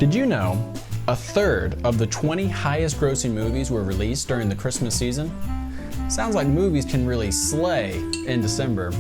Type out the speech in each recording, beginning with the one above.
Did you know a third of the 20 highest grossing movies were released during the Christmas season? Sounds like movies can really slay in December.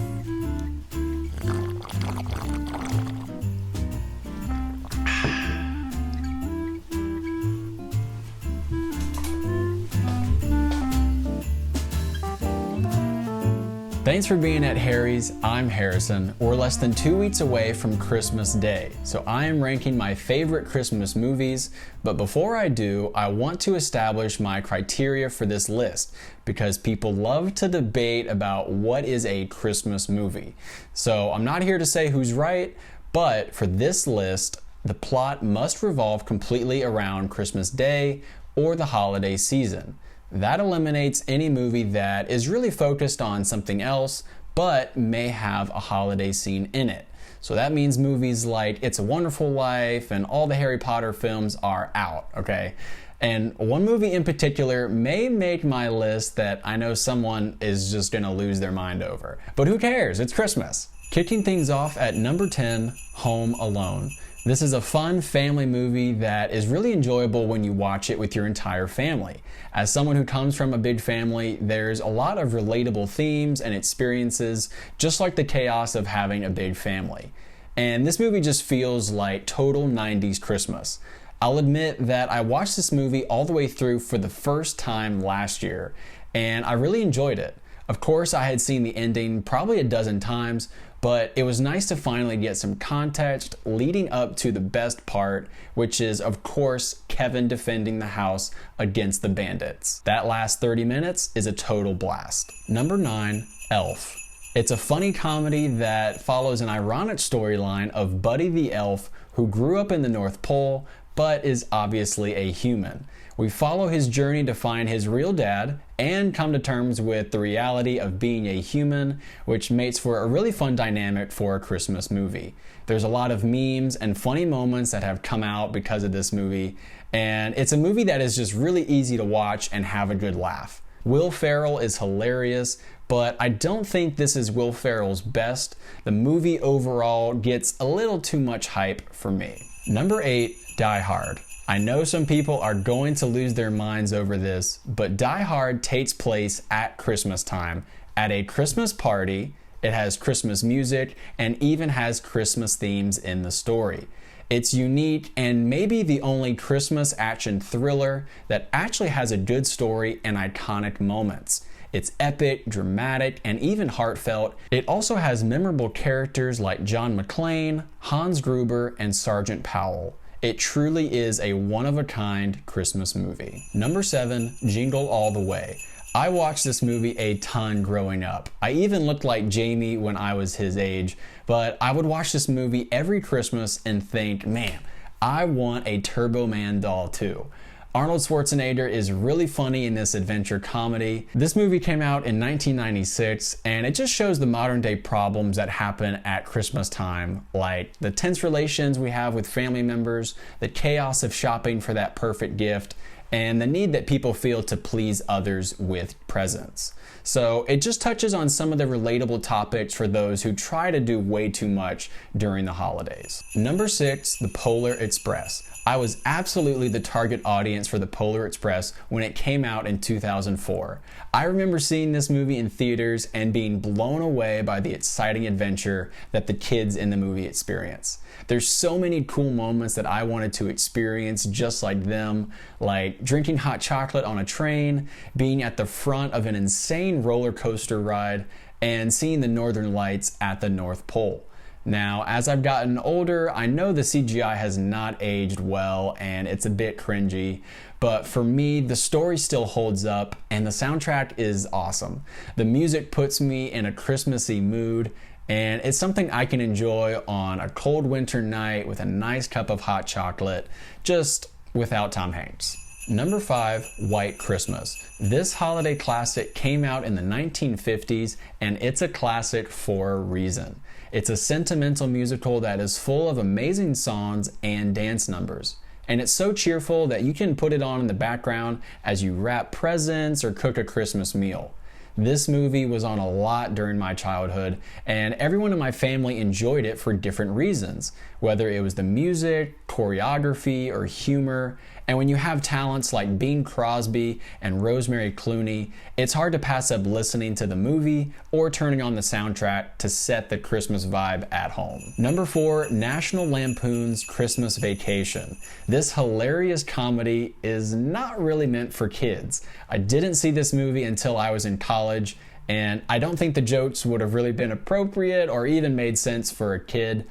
Thanks for being at Harry's. I'm Harrison. We're less than 2 weeks away from Christmas Day, so I am ranking my favorite Christmas movies. But before I do, I want to establish my criteria for this list because people love to debate about what is a Christmas movie. So I'm not here to say who's right, but for this list, the plot must revolve completely around Christmas Day or the holiday season. That eliminates any movie that is really focused on something else, but may have a holiday scene in it. So that means movies like It's a Wonderful Life and all the Harry Potter films are out, okay? And one movie in particular may make my list that I know someone is just gonna lose their mind over. But who cares? It's Christmas. Kicking things off at number 10, Home Alone. This is a fun family movie that is really enjoyable when you watch it with your entire family. As someone who comes from a big family, there's a lot of relatable themes and experiences, just like the chaos of having a big family. And this movie just feels like total 90s Christmas. I'll admit that I watched this movie all the way through for the first time last year, and I really enjoyed it. Of course, I had seen the ending probably a dozen times, but it was nice to finally get some context leading up to the best part, which is, of course, Kevin defending the house against the bandits. That last 30 minutes is a total blast. Number 9, Elf. It's a funny comedy that follows an ironic storyline of Buddy the Elf who grew up in the North Pole, but is obviously a human. We follow his journey to find his real dad and come to terms with the reality of being a human, which makes for a really fun dynamic for a Christmas movie. There's a lot of memes and funny moments that have come out because of this movie, and it's a movie that is just really easy to watch and have a good laugh. Will Ferrell is hilarious, but I don't think this is Will Ferrell's best. The movie overall gets a little too much hype for me. Number 8, Die Hard. I know some people are going to lose their minds over this, but Die Hard takes place at Christmas time, at a Christmas party. It has Christmas music and even has Christmas themes in the story. It's unique and maybe the only Christmas action thriller that actually has a good story and iconic moments. It's epic, dramatic, and even heartfelt. It also has memorable characters like John McClane, Hans Gruber, and Sergeant Powell. It truly is a one-of-a-kind Christmas movie. Number 7, Jingle All the Way. I watched this movie a ton growing up. I even looked like Jamie when I was his age, but I would watch this movie every Christmas and think, man, I want a Turbo Man doll too. Arnold Schwarzenegger is really funny in this adventure comedy. This movie came out in 1996, and it just shows the modern day problems that happen at Christmas time, like the tense relations we have with family members, the chaos of shopping for that perfect gift, and the need that people feel to please others with presents. So it just touches on some of the relatable topics for those who try to do way too much during the holidays. Number 6, The Polar Express. I was absolutely the target audience for The Polar Express when it came out in 2004. I remember seeing this movie in theaters and being blown away by the exciting adventure that the kids in the movie experience. There's so many cool moments that I wanted to experience just like them, like drinking hot chocolate on a train, being at the front of an insane roller coaster ride, and seeing the northern lights at the North Pole. Now, as I've gotten older, I know the CGI has not aged well and it's a bit cringy, but for me, the story still holds up and the soundtrack is awesome. The music puts me in a Christmassy mood, and it's something I can enjoy on a cold winter night with a nice cup of hot chocolate, just without Tom Hanks. Number 5, White Christmas. This holiday classic came out in the 1950s, and it's a classic for a reason. It's a sentimental musical that is full of amazing songs and dance numbers. And it's so cheerful that you can put it on in the background as you wrap presents or cook a Christmas meal. This movie was on a lot during my childhood, and everyone in my family enjoyed it for different reasons, whether it was the music, choreography, or humor. And when you have talents like Bing Crosby and Rosemary Clooney, it's hard to pass up listening to the movie or turning on the soundtrack to set the Christmas vibe at home. Number 4, National Lampoon's Christmas Vacation. This hilarious comedy is not really meant for kids. I didn't see this movie until I was in college, and I don't think the jokes would have really been appropriate or even made sense for a kid.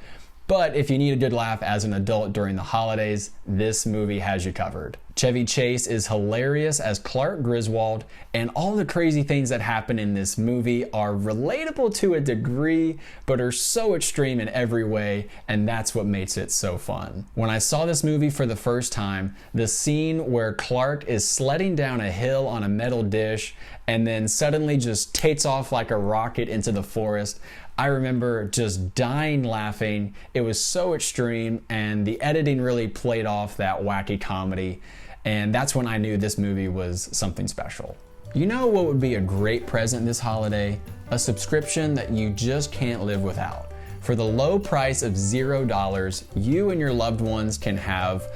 But if you need a good laugh as an adult during the holidays, this movie has you covered. Chevy Chase is hilarious as Clark Griswold, and all the crazy things that happen in this movie are relatable to a degree, but are so extreme in every way, and that's what makes it so fun. When I saw this movie for the first time, the scene where Clark is sledding down a hill on a metal dish and then suddenly just takes off like a rocket into the forest, I remember just dying laughing. It was so extreme, and the editing really played off that wacky comedy, and that's when I knew this movie was something special. You know what would be a great present this holiday? A subscription that you just can't live without. For the low price of $0, you and your loved ones can have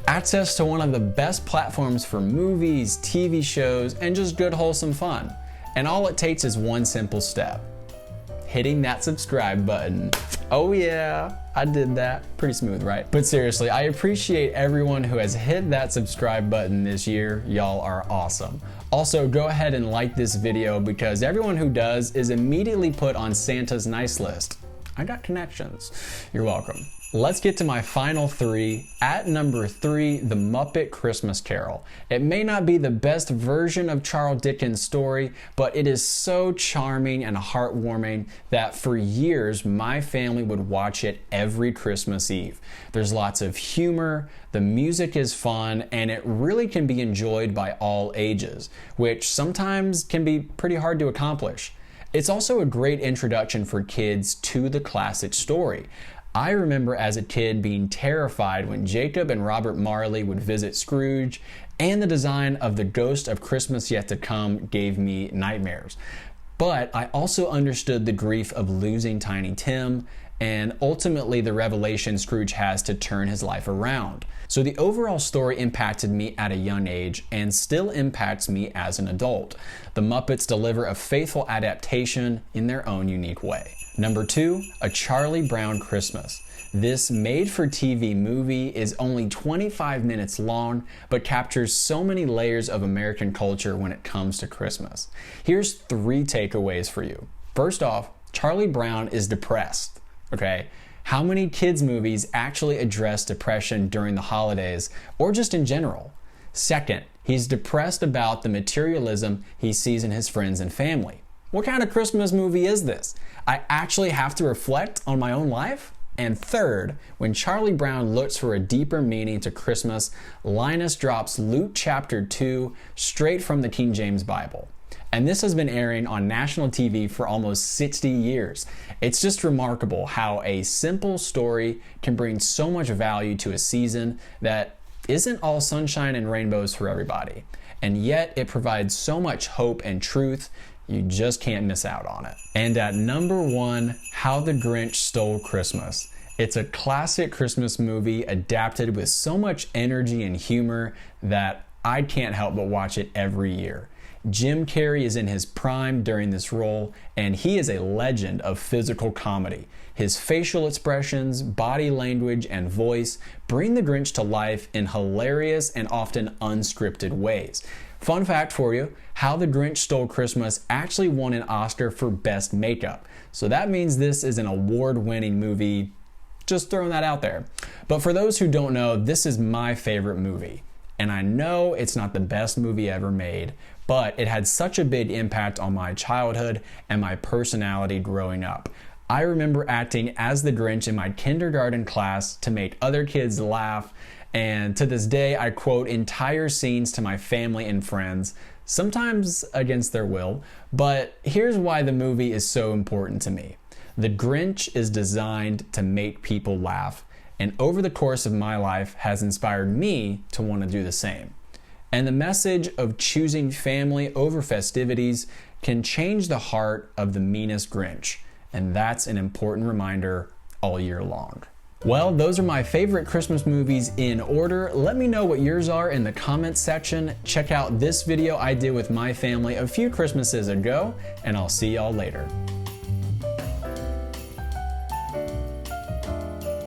access to one of the best platforms for movies, TV shows, and just good wholesome fun. And all it takes is one simple step: hitting that subscribe button. Oh yeah, I did that. Pretty smooth, right? But seriously, I appreciate everyone who has hit that subscribe button this year. Y'all are awesome. Also, go ahead and like this video because everyone who does is immediately put on Santa's nice list. I got connections. You're welcome. Let's get to my final 3. At number 3, The Muppet Christmas Carol. It may not be the best version of Charles Dickens' story, but it is so charming and heartwarming that for years my family would watch it every Christmas Eve. There's lots of humor, the music is fun, and it really can be enjoyed by all ages, which sometimes can be pretty hard to accomplish. It's also a great introduction for kids to the classic story. I remember as a kid being terrified when Jacob and Robert Marley would visit Scrooge, and the design of the Ghost of Christmas Yet to Come gave me nightmares. But I also understood the grief of losing Tiny Tim, and ultimately the revelation Scrooge has to turn his life around. So the overall story impacted me at a young age and still impacts me as an adult. The Muppets deliver a faithful adaptation in their own unique way. Number 2, A Charlie Brown Christmas. This made-for-TV movie is only 25 minutes long, but captures so many layers of American culture when it comes to Christmas. Here's 3 takeaways for you. First off, Charlie Brown is depressed, okay? How many kids' movies actually address depression during the holidays, or just in general? Second, he's depressed about the materialism he sees in his friends and family. What kind of Christmas movie is this? I actually have to reflect on my own life? And third, when Charlie Brown looks for a deeper meaning to Christmas, Linus drops Luke chapter 2 straight from the King James Bible. And this has been airing on national TV for almost 60 years. It's just remarkable how a simple story can bring so much value to a season that isn't all sunshine and rainbows for everybody. And yet it provides so much hope and truth. You just can't miss out on it. And at number 1, How the Grinch Stole Christmas. It's a classic Christmas movie adapted with so much energy and humor that I can't help but watch it every year. Jim Carrey is in his prime during this role, and he is a legend of physical comedy. His facial expressions, body language, and voice bring the Grinch to life in hilarious and often unscripted ways. Fun fact for you, How the Grinch Stole Christmas actually won an Oscar for Best Makeup. So that means this is an award-winning movie. Just throwing that out there. But for those who don't know, this is my favorite movie. And I know it's not the best movie ever made, but it had such a big impact on my childhood and my personality growing up. I remember acting as the Grinch in my kindergarten class to make other kids laugh, and to this day I quote entire scenes to my family and friends, sometimes against their will, but here's why the movie is so important to me. The Grinch is designed to make people laugh, and over the course of my life has inspired me to want to do the same. And the message of choosing family over festivities can change the heart of the meanest Grinch, and that's an important reminder all year long. Well, those are my favorite Christmas movies in order. Let me know what yours are in the comments section. Check out this video I did with my family a few Christmases ago, and I'll see y'all later.